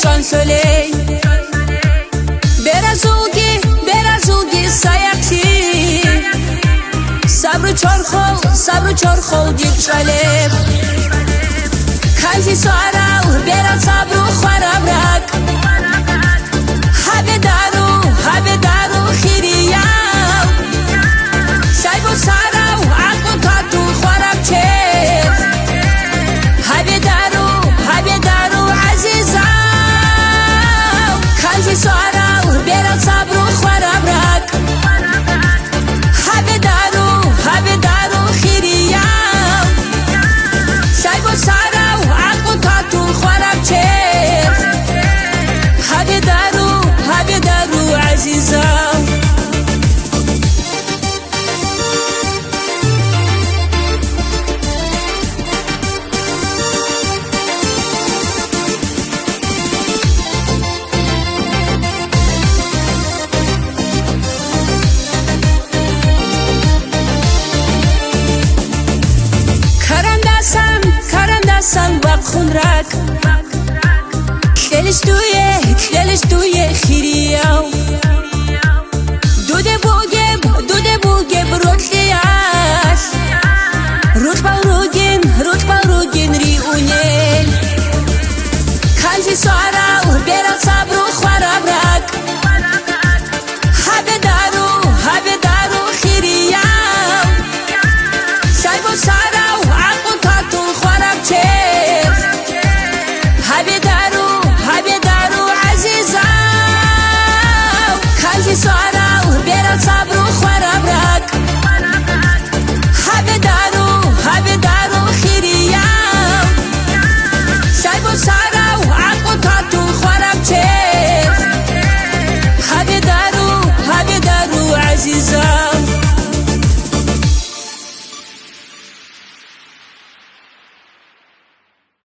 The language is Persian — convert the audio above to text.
چون شلی برزوگی سایقی صبر چرخو دیگ شلب کلفی سارو برد صبر و خراب رک هبه دارو خیریو شایب و سارو عقل تاتو خراب چف هبه دارو عزیزو کلفی سارو برد صبر و خراب رک هبه دارو خیریو شایب و سارو عقل تاتو خراب چف هبه دارو عزیزو karandasam vak khunrak kelish tuye khiriyav